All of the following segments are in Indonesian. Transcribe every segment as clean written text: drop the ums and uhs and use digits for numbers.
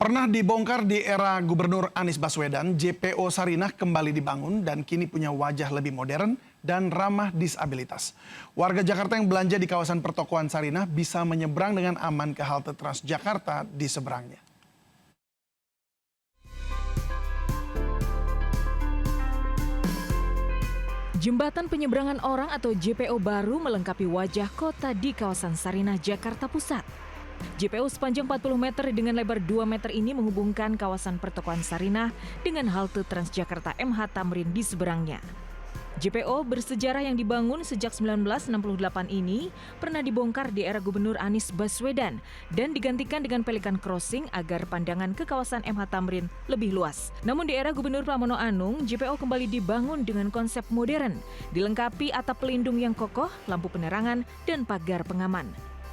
Pernah dibongkar di era Gubernur Anies Baswedan, JPO Sarinah kembali dibangun dan kini punya wajah lebih modern dan ramah disabilitas. Warga Jakarta yang belanja di kawasan pertokoan Sarinah bisa menyeberang dengan aman ke halte Transjakarta di seberangnya. Jembatan penyeberangan orang atau JPO baru melengkapi wajah kota di kawasan Sarinah, Jakarta Pusat. JPO sepanjang 40 meter dengan lebar 2 meter ini menghubungkan kawasan pertokoan Sarinah dengan halte Transjakarta MH Tamrin di seberangnya. JPO bersejarah yang dibangun sejak 1968 ini pernah dibongkar di era Gubernur Anies Baswedan dan digantikan dengan Pelikan Crossing agar pandangan ke kawasan MH Tamrin lebih luas. Namun di era Gubernur Pramono Anung, JPO kembali dibangun dengan konsep modern, dilengkapi atap pelindung yang kokoh, lampu penerangan, dan pagar pengaman.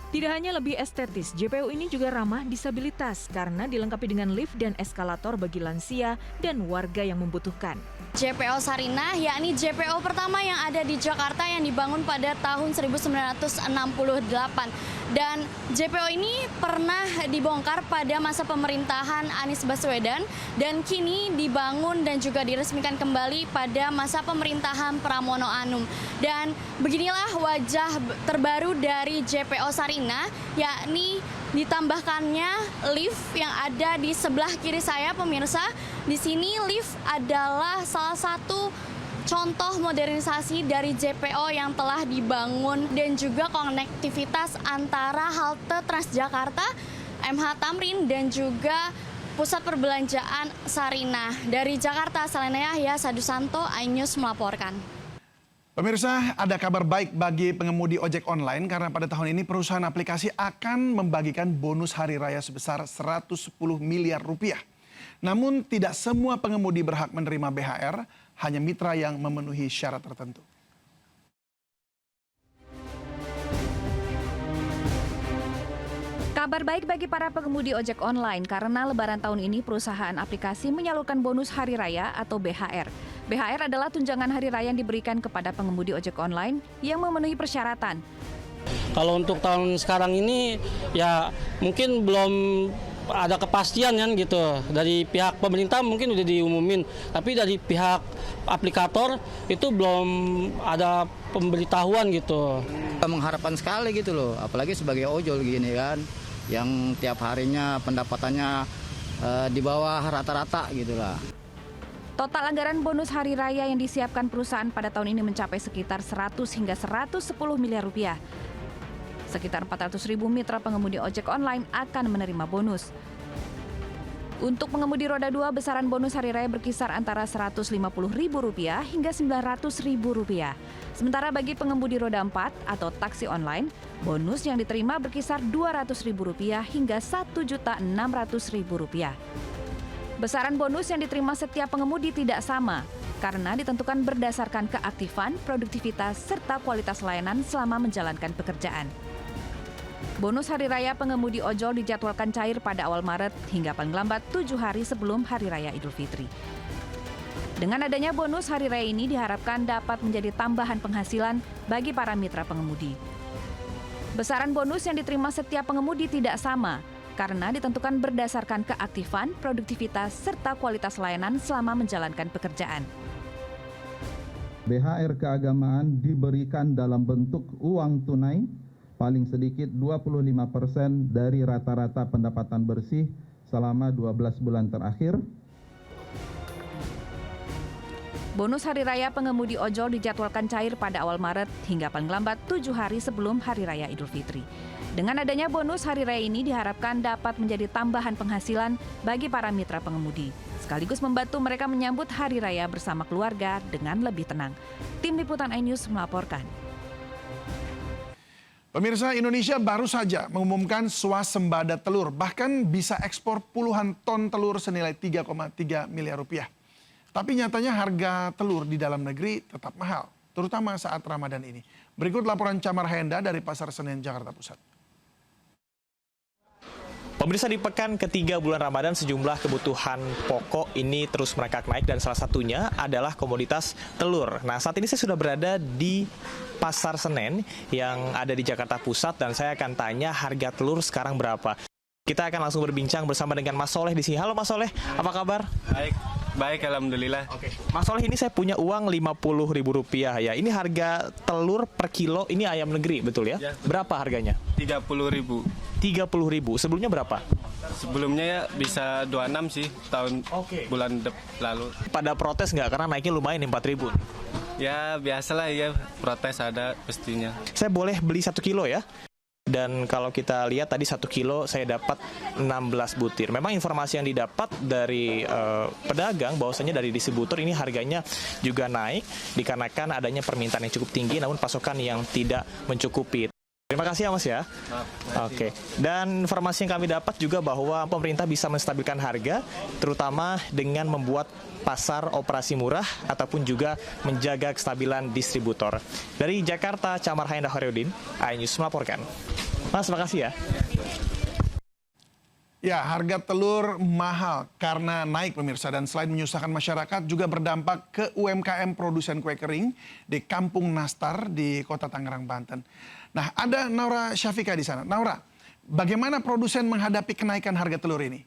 Tidak hanya lebih estetis, JPO ini juga ramah disabilitas karena dilengkapi dengan lift dan eskalator bagi lansia dan warga yang membutuhkan. JPO Sarinah, yakni JPO pertama yang ada di Jakarta yang dibangun pada tahun 1968. Dan JPO ini pernah dibongkar pada masa pemerintahan Anies Baswedan dan kini dibangun dan juga diresmikan kembali pada masa pemerintahan Pramono Anung. Dan beginilah wajah terbaru dari JPO Sarinah, yakni ditambahkannya lift yang ada di sebelah kiri saya, pemirsa. Di sini lift adalah salah satu contoh modernisasi dari JPO yang telah dibangun dan juga konektivitas antara halte Transjakarta, MH Tamrin dan juga pusat perbelanjaan Sarinah. Dari Jakarta, Salena Yahya, Sadusanto, iNews melaporkan. Pemirsa, ada kabar baik bagi pengemudi ojek online karena pada tahun ini perusahaan aplikasi akan membagikan bonus hari raya sebesar 110 miliar rupiah. Namun tidak semua pengemudi berhak menerima BHR, hanya mitra yang memenuhi syarat tertentu. Kabar baik bagi para pengemudi ojek online karena Lebaran tahun ini perusahaan aplikasi menyalurkan bonus hari raya atau BHR. BHR adalah tunjangan hari raya yang diberikan kepada pengemudi ojek online yang memenuhi persyaratan. Kalau untuk tahun sekarang ini ya mungkin belum ada kepastian kan gitu. Dari pihak pemerintah mungkin udah diumumin, tapi dari pihak aplikator itu belum ada pemberitahuan gitu. Mengharapkan sekali gitu loh, apalagi sebagai ojol gini kan, yang tiap harinya pendapatannya di bawah rata-rata gitu lah. Total anggaran bonus hari raya yang disiapkan perusahaan pada tahun ini mencapai sekitar 100 hingga 110 miliar rupiah. Sekitar 400.000 mitra pengemudi ojek online akan menerima bonus. Untuk pengemudi roda 2, besaran bonus hari raya berkisar antara Rp150.000 hingga Rp900.000. Sementara bagi pengemudi roda 4 atau taksi online, bonus yang diterima berkisar Rp200.000 hingga Rp1.600.000. Besaran bonus yang diterima setiap pengemudi tidak sama, karena ditentukan berdasarkan keaktifan, produktivitas, serta kualitas layanan selama menjalankan pekerjaan. Bonus hari raya pengemudi ojol dijadwalkan cair pada awal Maret hingga paling lambat 7 hari sebelum Hari Raya Idul Fitri. Dengan adanya bonus hari raya ini diharapkan dapat menjadi tambahan penghasilan bagi para mitra pengemudi. Besaran bonus yang diterima setiap pengemudi tidak sama, karena ditentukan berdasarkan keaktifan, produktivitas, serta kualitas layanan selama menjalankan pekerjaan. BHR keagamaan diberikan dalam bentuk uang tunai, paling sedikit 25% dari rata-rata pendapatan bersih selama 12 bulan terakhir. Bonus hari raya pengemudi ojol dijadwalkan cair pada awal Maret hingga paling lambat 7 hari sebelum Hari Raya Idul Fitri. Dengan adanya bonus hari raya ini diharapkan dapat menjadi tambahan penghasilan bagi para mitra pengemudi, sekaligus membantu mereka menyambut Hari Raya bersama keluarga dengan lebih tenang. Tim Liputan iNews melaporkan. Pemirsa, Indonesia baru saja mengumumkan swasembada telur, bahkan bisa ekspor puluhan ton telur senilai 3,3 miliar rupiah. Tapi nyatanya harga telur di dalam negeri tetap mahal, terutama saat Ramadan ini. Berikut laporan Camar Henda dari Pasar Senen, Jakarta Pusat. Pemirsa, di pekan ketiga bulan Ramadan sejumlah kebutuhan pokok ini terus merangkak naik dan salah satunya adalah komoditas telur. Nah, saat ini saya sudah berada di Pasar Senen yang ada di Jakarta Pusat dan saya akan tanya harga telur sekarang berapa. Kita akan langsung berbincang bersama dengan Mas Soleh di sini. Halo Mas Soleh, apa kabar? Baik, alhamdulillah. Oke. Mas Soleh, ini saya punya uang Rp50.000 ya. Ini harga telur per kilo, ini ayam negeri, betul ya? Ya. Berapa harganya? 30.000. 30.000. Sebelumnya berapa? Sebelumnya ya bisa 26 sih bulan lalu. Pada protes nggak? Karena naiknya lumayan nih 4.000. Ya biasalah ya, protes ada pastinya. Saya boleh beli 1 kilo ya? Dan kalau kita lihat tadi 1 kilo saya dapat 16 butir. Memang informasi yang didapat dari pedagang bahwasanya dari distributor ini harganya juga naik dikarenakan adanya permintaan yang cukup tinggi namun pasokan yang tidak mencukupi. Terima kasih ya Mas ya. Oke. Dan informasi yang kami dapat juga bahwa pemerintah bisa menstabilkan harga terutama dengan membuat pasar operasi murah ataupun juga menjaga kestabilan distributor. Dari Jakarta, Camar Haenda Horyudin, iNews melaporkan. Mas, makasih ya. Ya, harga telur mahal karena naik pemirsa dan selain menyusahkan masyarakat juga berdampak ke UMKM produsen kue kering di Kampung Nastar di Kota Tangerang, Banten. Nah, ada Naura Syafika di sana. Naura, bagaimana produsen menghadapi kenaikan harga telur ini?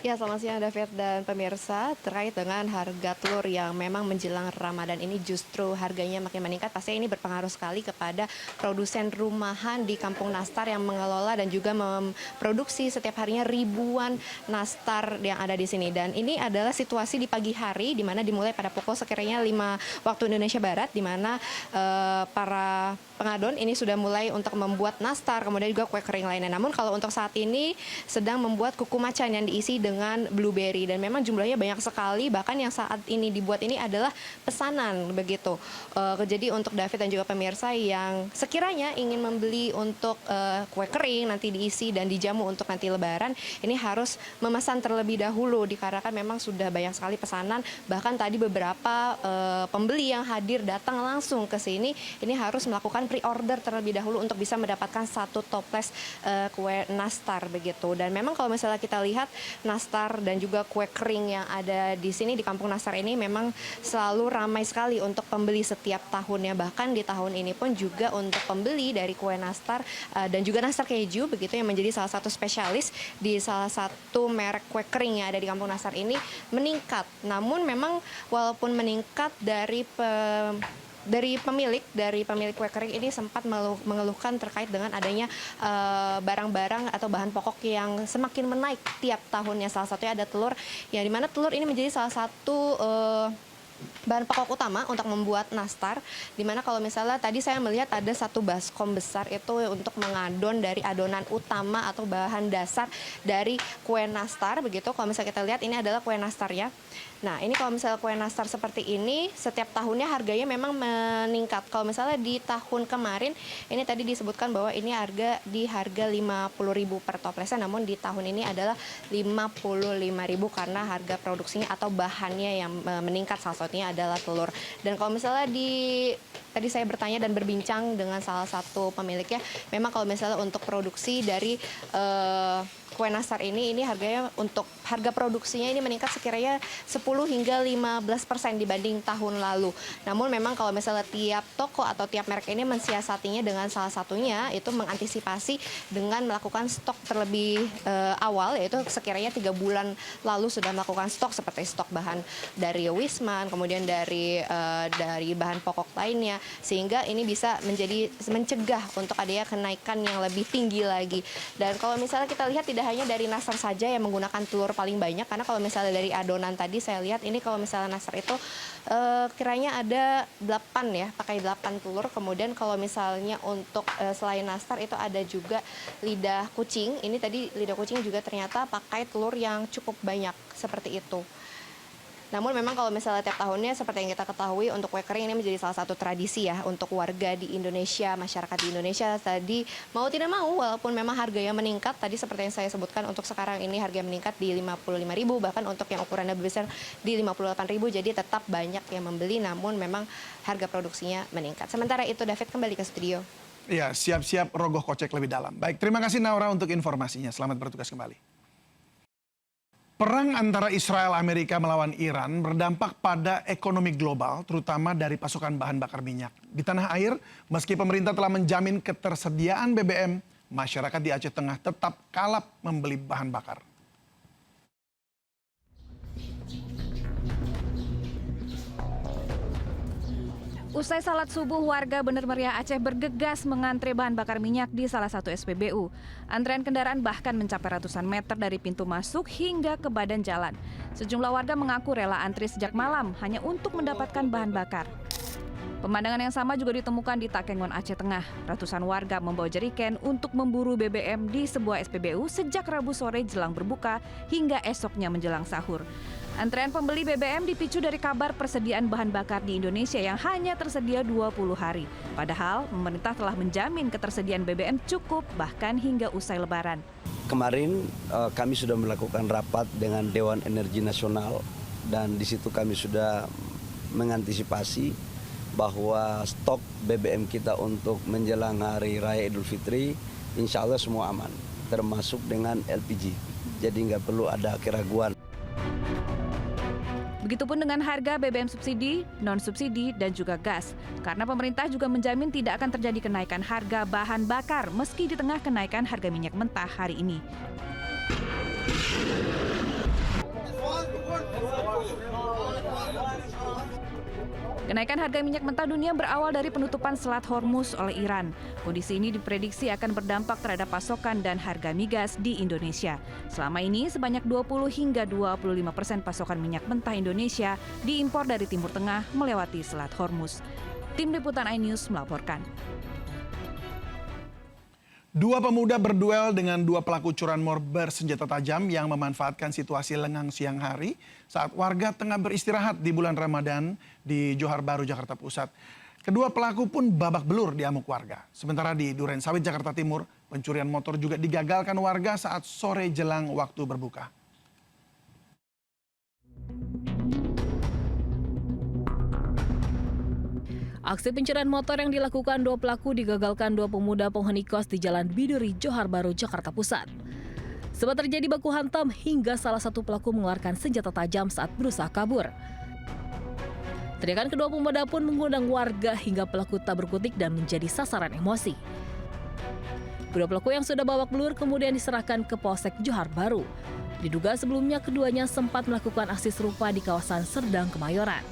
Ya, selamat siang David dan pemirsa. Terkait dengan harga telur yang memang menjelang Ramadan ini justru harganya makin meningkat. Pastinya ini berpengaruh sekali kepada produsen rumahan di Kampung Nastar yang mengelola dan juga memproduksi setiap harinya ribuan nastar yang ada di sini. Dan ini adalah situasi di pagi hari di mana dimulai pada pukul sekiranya 5 waktu Indonesia Barat di mana para pengadon ini sudah mulai untuk membuat nastar kemudian juga kue kering lainnya. Namun kalau untuk saat ini sedang membuat kuku macan yang diisi dengan blueberry dan memang jumlahnya banyak sekali, bahkan yang saat ini dibuat ini adalah pesanan begitu. Jadi untuk David dan juga pemirsa yang sekiranya ingin membeli untuk kue kering nanti diisi dan dijamu untuk nanti lebaran, ini harus memesan terlebih dahulu dikarenakan memang sudah banyak sekali pesanan. Bahkan tadi beberapa pembeli yang hadir datang langsung ke sini ini harus melakukan pre-order terlebih dahulu untuk bisa mendapatkan 1 toples kue nastar begitu. Dan memang kalau misalnya kita lihat nastar dan juga kue kering yang ada di sini di Kampung Nastar ini memang selalu ramai sekali untuk pembeli setiap tahunnya. Bahkan di tahun ini pun juga untuk pembeli dari kue nastar dan juga nastar keju begitu yang menjadi salah satu spesialis di salah satu merek kue kering yang ada di Kampung Nastar ini meningkat. Namun memang walaupun meningkat dari pemilik kue kering ini sempat mengeluhkan terkait dengan adanya barang-barang atau bahan pokok yang semakin menaik tiap tahunnya. Salah satunya ada telur, yang dimana telur ini menjadi salah satu bahan pokok utama untuk membuat nastar, dimana kalau misalnya tadi saya melihat ada 1 baskom besar itu untuk mengadon dari adonan utama atau bahan dasar dari kue nastar begitu. Kalau misalnya kita lihat ini adalah kue nastar ya. Nah ini kalau misalnya kue nastar seperti ini setiap tahunnya harganya memang meningkat. Kalau misalnya di tahun kemarin ini tadi disebutkan bahwa ini harga 50.000 per toplesnya, namun di tahun ini adalah 55.000 karena harga produksinya atau bahannya yang meningkat, salah satunya adalah telur. Dan kalau misalnya tadi saya bertanya dan berbincang dengan salah satu pemiliknya, memang kalau misalnya untuk produksi dari kue nastar ini harganya untuk harga produksinya ini meningkat sekiranya 10 hingga 15% dibanding tahun lalu. Namun memang kalau misalnya tiap toko atau tiap merek ini mensiasatinya dengan salah satunya itu mengantisipasi dengan melakukan stok terlebih awal, yaitu sekiranya 3 bulan lalu sudah melakukan stok seperti stok bahan dari Wisman, kemudian dari bahan pokok lainnya, sehingga ini bisa mencegah untuk adanya kenaikan yang lebih tinggi lagi. Dan kalau misalnya kita lihat tidak hanya dari nastar saja yang menggunakan telur paling banyak, karena kalau misalnya dari adonan tadi saya lihat ini kalau misalnya nastar itu kiranya ada 8 ya, pakai 8 telur. Kemudian kalau misalnya untuk selain nastar itu ada juga lidah kucing. Ini tadi lidah kucing juga ternyata pakai telur yang cukup banyak seperti itu. Namun memang kalau misalnya tiap tahunnya seperti yang kita ketahui untuk kue kering ini menjadi salah satu tradisi ya untuk warga di Indonesia, masyarakat di Indonesia. Tadi mau tidak mau walaupun memang harganya meningkat, tadi seperti yang saya sebutkan untuk sekarang ini harga meningkat di 55.000, bahkan untuk yang ukurannya besar di 58.000, jadi tetap banyak yang membeli namun memang harga produksinya meningkat. Sementara itu David kembali ke studio. Ya, siap-siap rogoh kocek lebih dalam. Baik, terima kasih Naura untuk informasinya. Selamat bertugas kembali. Perang antara Israel Amerika melawan Iran berdampak pada ekonomi global, terutama dari pasokan bahan bakar minyak. Di tanah air, meski pemerintah telah menjamin ketersediaan BBM, masyarakat di Aceh Tengah tetap kalap membeli bahan bakar. Usai salat subuh, warga Bener Meriah Aceh bergegas mengantre bahan bakar minyak di salah satu SPBU. Antrean kendaraan bahkan mencapai ratusan meter dari pintu masuk hingga ke badan jalan. Sejumlah warga mengaku rela antri sejak malam hanya untuk mendapatkan bahan bakar. Pemandangan yang sama juga ditemukan di Takengon, Aceh Tengah. Ratusan warga membawa jeriken untuk memburu BBM di sebuah SPBU sejak Rabu sore jelang berbuka hingga esoknya menjelang sahur. Antrean pembeli BBM dipicu dari kabar persediaan bahan bakar di Indonesia yang hanya tersedia 20 hari. Padahal pemerintah telah menjamin ketersediaan BBM cukup bahkan hingga usai Lebaran. Kemarin kami sudah melakukan rapat dengan Dewan Energi Nasional dan di situ kami sudah mengantisipasi bahwa stok BBM kita untuk menjelang Hari Raya Idul Fitri insya Allah semua aman, termasuk dengan LPG. Jadi nggak perlu ada keraguan. Begitupun dengan harga BBM subsidi, non-subsidi, dan juga gas. Karena pemerintah juga menjamin tidak akan terjadi kenaikan harga bahan bakar meski di tengah kenaikan harga minyak mentah hari ini. Kenaikan harga minyak mentah dunia berawal dari penutupan Selat Hormuz oleh Iran. Kondisi ini diprediksi akan berdampak terhadap pasokan dan harga migas di Indonesia. Selama ini sebanyak 20 hingga 25% pasokan minyak mentah Indonesia diimpor dari Timur Tengah melewati Selat Hormuz. Tim Liputan iNews melaporkan. Dua pemuda berduel dengan dua pelaku curanmor bersenjata tajam yang memanfaatkan situasi lengang siang hari saat warga tengah beristirahat di bulan Ramadan di Johar Baru, Jakarta Pusat. Kedua pelaku pun babak belur di amuk warga. Sementara di Durensawit, Jakarta Timur, pencurian motor juga digagalkan warga saat sore jelang waktu berbuka. Aksi pencurian motor yang dilakukan dua pelaku digagalkan dua pemuda penghuni kos di Jalan Biduri, Johar Baru, Jakarta Pusat. Sempat terjadi baku hantam hingga salah satu pelaku mengeluarkan senjata tajam saat berusaha kabur. Teriakan kedua pemuda pun mengundang warga hingga pelaku tak berkutik dan menjadi sasaran emosi. Kedua pelaku yang sudah babak belur kemudian diserahkan ke Polsek Johar Baru. Diduga sebelumnya keduanya sempat melakukan aksi serupa di kawasan Serdang, Kemayoran.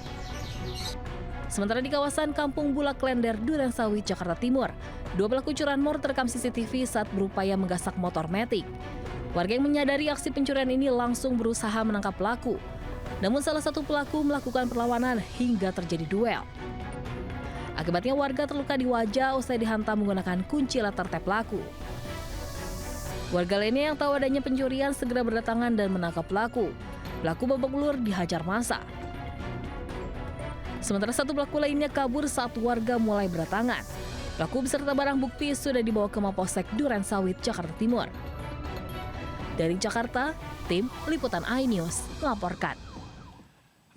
Sementara di kawasan Kampung Bulak Klender, Durensawit, Jakarta Timur, dua pelaku curanmor terekam CCTV saat berupaya menggasak motor Matic. Warga yang menyadari aksi pencurian ini langsung berusaha menangkap pelaku. Namun salah satu pelaku melakukan perlawanan hingga terjadi duel. Akibatnya warga terluka di wajah usai dihantam menggunakan kunci latar tap pelaku. Warga lainnya yang tahu adanya pencurian segera berdatangan dan menangkap pelaku. Pelaku babak belur dihajar massa. Sementara satu pelaku lainnya kabur saat warga mulai berdatangan. Pelaku beserta barang bukti sudah dibawa ke Mapolsek Durensawit, Jakarta Timur. Dari Jakarta, tim Liputan iNews melaporkan.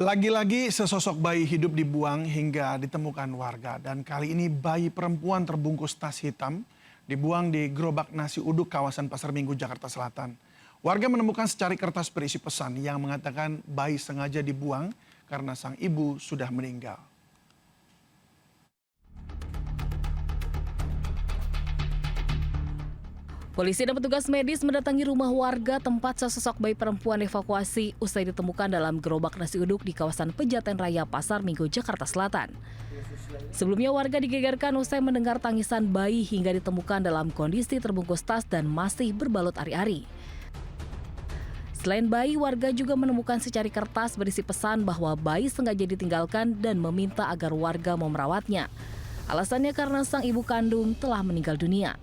Lagi-lagi sesosok bayi hidup dibuang hingga ditemukan warga. Dan kali ini bayi perempuan terbungkus tas hitam dibuang di gerobak nasi uduk kawasan Pasar Minggu, Jakarta Selatan. Warga menemukan secari kertas berisi pesan yang mengatakan bayi sengaja dibuang karena sang ibu sudah meninggal. Polisi dan petugas medis mendatangi rumah warga tempat sesosok bayi perempuan dievakuasi usai ditemukan dalam gerobak nasi uduk di kawasan Pejaten Raya, Pasar Minggu, Jakarta Selatan. Sebelumnya warga digegerkan usai mendengar tangisan bayi hingga ditemukan dalam kondisi terbungkus tas dan masih berbalut ari-ari. Selain bayi, warga juga menemukan secari kertas berisi pesan bahwa bayi sengaja ditinggalkan dan meminta agar warga mau merawatnya. Alasannya karena sang ibu kandung telah meninggal dunia.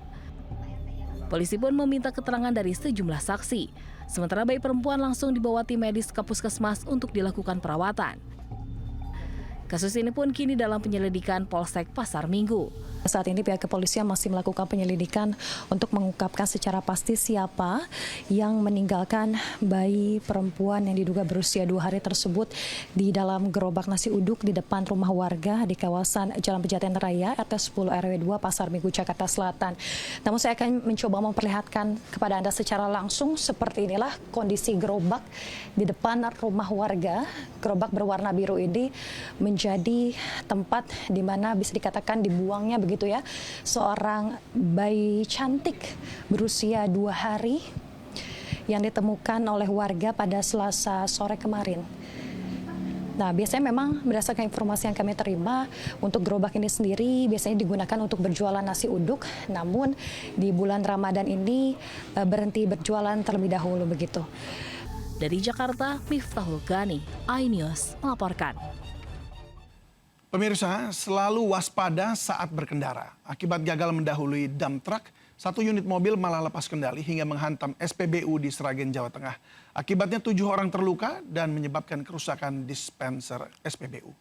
Polisi pun meminta keterangan dari sejumlah saksi. Sementara bayi perempuan langsung dibawa tim medis ke puskesmas untuk dilakukan perawatan. Kasus ini pun kini dalam penyelidikan Polsek Pasar Minggu. Saat ini pihak kepolisian masih melakukan penyelidikan untuk mengungkapkan secara pasti siapa yang meninggalkan bayi perempuan yang diduga berusia 2 hari tersebut di dalam gerobak nasi uduk di depan rumah warga di kawasan Jalan Pejaten Raya, RT 10 RW 2 Pasar Minggu, Jakarta Selatan. Namun saya akan mencoba memperlihatkan kepada Anda secara langsung seperti inilah kondisi gerobak di depan rumah warga. Gerobak berwarna biru ini menjadi tempat di mana bisa dikatakan dibuangnya begitu ya, seorang bayi cantik berusia 2 hari yang ditemukan oleh warga pada Selasa sore kemarin. Nah, biasanya memang berdasarkan informasi yang kami terima, untuk gerobak ini sendiri biasanya digunakan untuk berjualan nasi uduk, namun di bulan Ramadan ini berhenti berjualan terlebih dahulu begitu. Dari Jakarta, Miftahul Gani, iNews melaporkan. Pemirsa, selalu waspada saat berkendara. Akibat gagal mendahului dump truck, satu unit mobil malah lepas kendali hingga menghantam SPBU di Sragen, Jawa Tengah. Akibatnya 7 orang terluka dan menyebabkan kerusakan dispenser SPBU.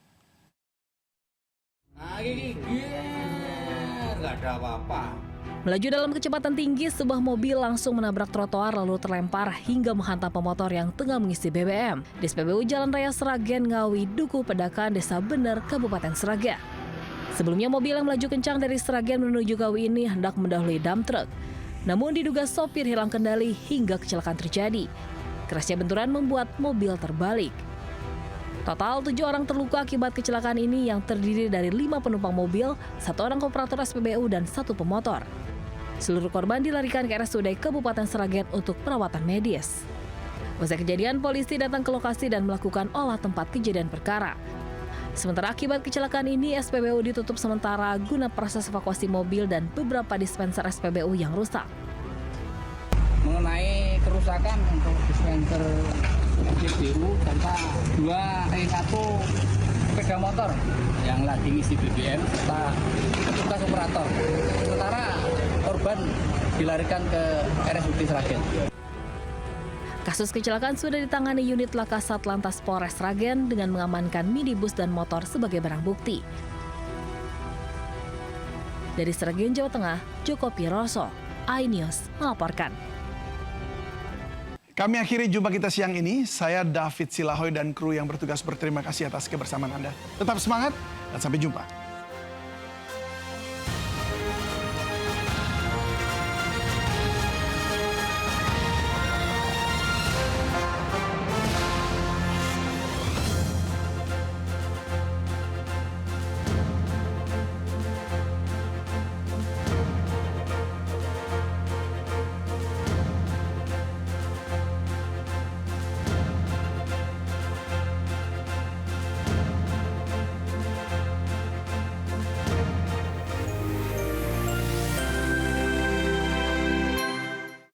Nggak ada apa-apa. Melaju dalam kecepatan tinggi, sebuah mobil langsung menabrak trotoar lalu terlempar hingga menghantam pemotor yang tengah mengisi BBM di SPBU Jalan Raya Sragen, Ngawi, Duku Pedakan, Desa Bener, Kabupaten Sragen. Sebelumnya mobil yang melaju kencang dari Sragen menuju Ngawi ini hendak mendahului dump truck. Namun diduga sopir hilang kendali hingga kecelakaan terjadi. Kerasnya benturan membuat mobil terbalik. Total 7 orang terluka akibat kecelakaan ini yang terdiri dari 5 penumpang mobil, 1 orang kooperator SPBU dan 1 pemotor. Seluruh korban dilarikan ke RSUD Kabupaten Sragen untuk perawatan medis. Usai kejadian, polisi datang ke lokasi dan melakukan olah tempat kejadian perkara. Sementara akibat kecelakaan ini, SPBU ditutup sementara guna proses evakuasi mobil dan beberapa dispenser SPBU yang rusak. Mengenai kerusakan untuk dispenser SPBU serta 1 sepeda motor yang lagi ngisi BBM serta petugas operator. Sementara korban dilarikan ke RSUD Sragen. Kasus kecelakaan sudah ditangani unit Laka Satlantas Polres Sragen dengan mengamankan minibus dan motor sebagai barang bukti. Dari Sragen, Jawa Tengah, Joko Piroso, iNews melaporkan. Kami akhiri jumpa kita siang ini. Saya David Silahoy dan kru yang bertugas berterima kasih atas kebersamaan Anda. Tetap semangat dan sampai jumpa.